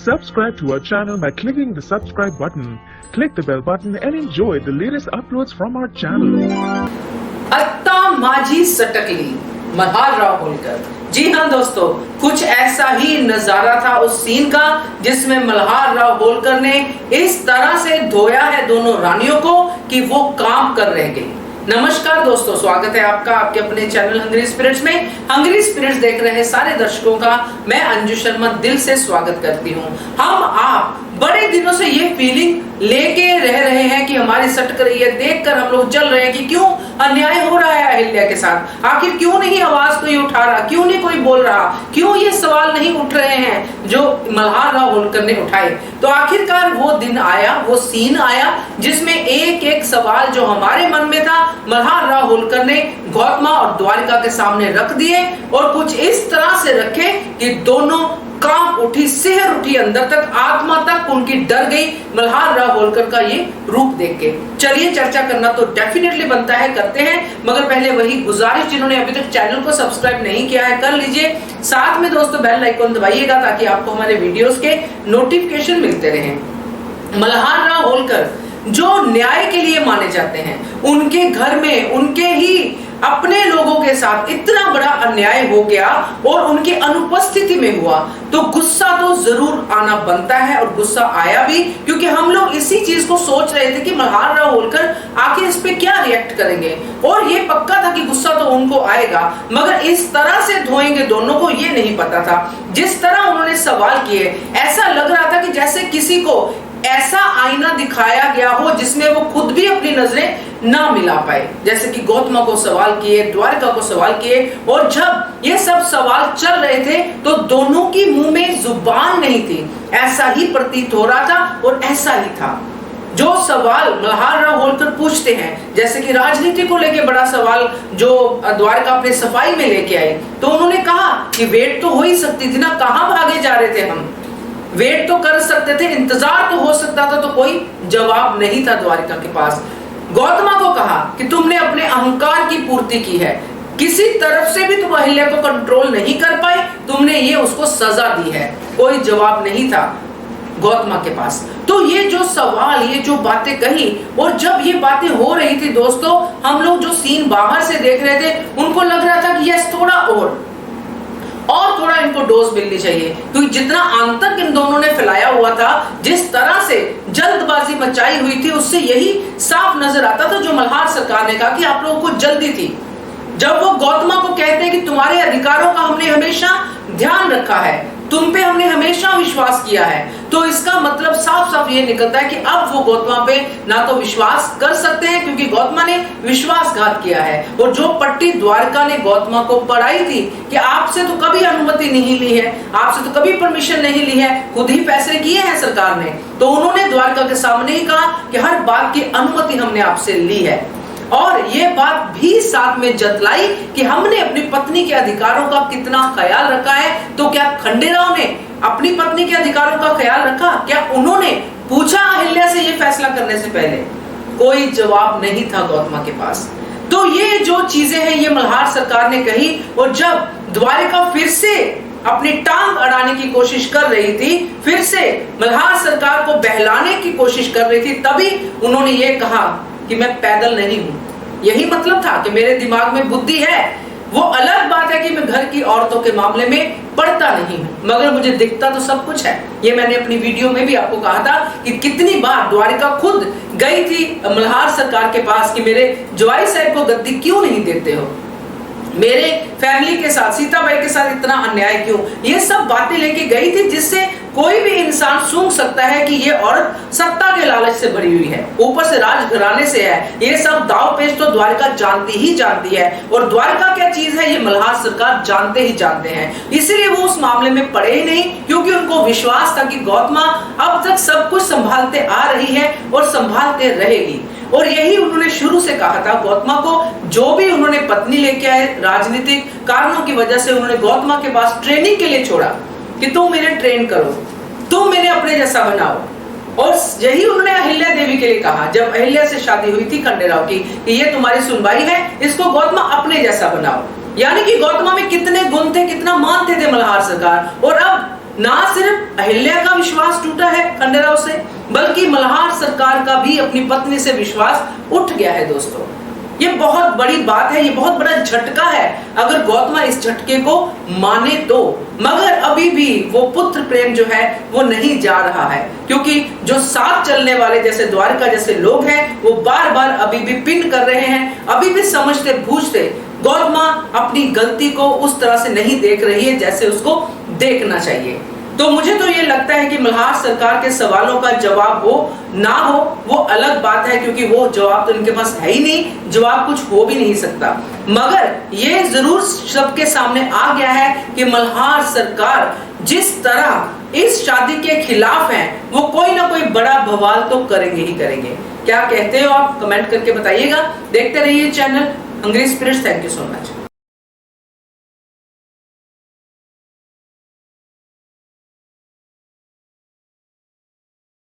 Subscribe to our channel by clicking the subscribe button. Click the bell button and enjoy the latest uploads from our channel. अत्ता माझी सटकली मल्हारराव होलकर। जी हाँ दोस्तों, कुछ ऐसा ही नजारा था उस सीन का जिसमें मल्हारराव होलकर ने इस तरह से धोया है दोनों रानियों को कि वो काम कर रह गई। नमस्कार दोस्तों, स्वागत है आपका आपके अपने चैनल हंगरी स्पिरिट्स में। हंगरी स्पिरिट्स देख रहे सारे दर्शकों का मैं अंजू शर्मा दिल से स्वागत करती हूँ। हम आप बड़े दिनों से ये फीलिंग लेके रह रहे हैं कि हमारी सटक रही है, देखकर हम लोग चल रहे हैं कि क्यों अन्याय हो रहा है अहिल्या के साथ, आखिर क्यों नहीं आवाज कोई उठा रहा, क्यों नहीं कोई बोल रहा, क्यों ये सवाल नहीं उठ रहे हैं जो मल्हारराव होलकर ने उठाए। तो आखिरकार वो दिन आया, वो सीन आया जिसमें एक एक सवाल जो हमारे मन में था मल्हारराव होलकर ने गौतमा और द्वारिका के सामने रख दिए और कुछ इस तरह से रखे कि दोनों कांप उठी, सिहर उठी, अंदर तक आत्मा तक उनकी डर गई मल्हारराव होलकर का ये रूप देख के। चलिए चर्चा करना तो डेफिनेटली बनता है, करते हैं, मगर पहले वही गुजारिश, जिन्होंने अभी तक चैनल को सब्सक्राइब नहीं किया है कर लीजिए। साथ में दोस्तों बेल आइकन दबाइएगा ताकि आपको हमारे वीडियोस के नोटिफिकेशन मिलते रहें। मल्हारराव होलकर जो न्याय के लिए माने जाते हैं, उनके घर में उनके ही अपने लोगों के साथ इतना बड़ा अन्याय हो गया और उनकी अनुपस्थिति में हुआ तो गुस्सा तो जरूर आना बनता है और गुस्सा आया भी, क्योंकि हम लोग इसी चीज को सोच रहे थे कि मल्हारराव होलकर आखिर इस पे क्या रिएक्ट करेंगे, और ये पक्का था कि गुस्सा तो उनको आएगा, मगर इस तरह से धोएंगे दोनों को ये नहीं पता था। जिस तरह उन्होंने सवाल किए ऐसा लग रहा था कि जैसे किसी को ऐसा आईना दिखाया गया हो जिसमें वो खुद भी अपनी नजरें ना मिला पाए। जैसे कि गौतमा को सवाल किए, द्वारिका को सवाल किए, और जब ये सब सवाल चल रहे थे तो दोनों की मुंह में जुबान नहीं थी, ऐसा ही प्रतीत हो रहा था और ऐसा ही था। जो सवाल मल्हारराव होलकर पूछते हैं, जैसे कि राजनीति को लेके बड़ा सवाल जो द्वारिका अपने सफाई में लेके आई, तो उन्होंने कहा कि वेट तो हो ही सकती थी ना, कहां भागे जा रहे थे हम, वेट तो कर सकते थे, इंतजार तो हो सकता था, तो कोई जवाब नहीं था द्वारिका के पास। गौतमा को कहा कि तुमने अपने अहंकार की पूर्ति की है, किसी तरफ से भी तुम अहिल्या को कंट्रोल नहीं कर पाए, तुमने ये उसको सजा दी है। कोई जवाब नहीं था गौतमा के पास। तो ये जो सवाल, ये जो बातें कही, और जब ये बातें हो रही थी दोस्तों, हम लोग जो सीन बाहर से देख रहे थे उनको लग रहा था कि यस थोड़ा और थोड़ा इनको डोज मिलनी चाहिए, क्योंकि जितना आंतक इन दोनों ने फैलाया हुआ था, जिस तरह से जल्दबाजी मचाई हुई थी, उससे यही साफ नजर आता था। जो मल्हार सरकार ने कहा कि आप लोगों को जल्दी थी, जब वो गौतमा को कहते हैं कि तुम्हारे अधिकारों का हमने हमेशा ध्यान रखा है, तुम पे हमने हमेशा विश्वास किया है, तो इसका मतलब साफ साफ ये निकलता है कि अब वो गौतमा पे ना तो विश्वास कर सकते हैं क्योंकि गौतमा ने विश्वासघात किया है। और जो पट्टी द्वारिका ने गौतमा को पढ़ाई थी कि आपसे तो कभी अनुमति नहीं ली है, आपसे तो कभी परमिशन नहीं ली है, खुद ही पैसे किए हैं सरकार ने, तो उन्होंने द्वारिका के सामने ही कहा कि हर बात की अनुमति हमने आपसे ली है, और ये बात भी साथ में जतलाई कि हमने अपनी पत्नी के अधिकारों का कितना ख्याल रखा है। तो क्या खंडेराव ने अपनी पत्नी के अधिकारों का ख्याल रखा? क्या उन्होंने पूछा अहिल्या से ये फैसला करने से पहले? कोई जवाब नहीं था गौतमा के पास। तो ये जो चीजें हैं ये मल्हार सरकार ने कही, और जब द्वारिका फिर से अपनी टांग अड़ाने की कोशिश कर रही थी, फिर से मल्हार सरकार को बहलाने की कोशिश कर रही थी, तभी उन्होंने ये कहा कि मैं पैदल नहीं हूं। यही मतलब था कि मेरे दिमाग में बुद्धि है। वो अलग बात है कि मैं घर की औरतों के मामले में पढ़ता नहीं हूं, मगर मुझे दिखता तो सब कुछ है। ये मैंने अपनी वीडियो में भी आपको कहा था कि कितनी बार द्वारिका खुद गई थी मल्हार सरकार के पास कि मेरे जवाई साहब को गद्दी क्यों नहीं देते हो, मेरे फैमिली के साथ, सीताबाई के साथ इतना अन्याय क्यों। ये सब बातें लेके गई थी जिससे कोई भी इंसान सूंघ सकता है कि ये औरत सत्ता के लालच से भरी हुई है, ऊपर से राजघराने से है। ये सब दाव पेच तो द्वारिका जानती ही जानती है, और द्वारिका क्या चीज है ये मल्हार सरकार जानते ही जानते हैं। इसलिए वो उस मामले में पड़े ही नहीं, क्योंकि उनको विश्वास था कि गौतमा अब तक सब कुछ संभालते आ रही है और संभालते रहेगी। और यही उन्होंने शुरू से कहा था गौतमा को, जो भी उन्होंने पत्नी लेके आए, राजनीतिक कारणों की वजह से उन्होंने गौतमा के पास ट्रेनिंग के लिए छोड़ा कि तुम इन्हें ट्रेन करो, तुम इन्हें अपने जैसा बनाओ। और यही उन्होंने अहिल्या देवी के लिए कहा जब अहिल्या से शादी हुई थी खंडेराव की, कि ये तुम्हारी सुनवाई है, इसको गौतमा अपने जैसा बनाओ। यानी कि गौतमा में कितने गुण थे, कितना मानते थे मल्हार सरकार, और अब ना सिर्फ अहिल्या का विश्वास टूटा है खंडेराव से, बल्कि मल्हार सरकार का भी अपनी पत्नी से विश्वास उठ गया है दोस्तों। ये बहुत बड़ी बात है, ये बहुत बड़ा झटका है अगर गौतमा इस झटके को माने तो। मगर अभी भी वो पुत्र प्रेम जो है वो नहीं जा रहा है, क्योंकि जो साथ चलने वाले जैसे द्वारका जैसे लोग हैं वो बार बार अभी भी पिन कर रहे हैं, अभी भी समझते बूझते गौतमा अपनी गलती को उस तरह से नहीं देख रही है जैसे उसको देखना चाहिए। तो मुझे तो ये लगता है कि मल्हार सरकार के सवालों का जवाब हो ना हो वो अलग बात है, क्योंकि वो जवाब तो इनके पास है ही नहीं, जवाब कुछ हो भी नहीं सकता। मगर ये जरूर सबके सामने आ गया है कि मल्हार सरकार जिस तरह इस शादी के खिलाफ है वो कोई ना कोई बड़ा बवाल तो करेंगे ही करेंगे। क्या कहते हो आप? कमेंट करके बताइएगा। देखते रहिए channel Hungry Spirits. Thank you so much.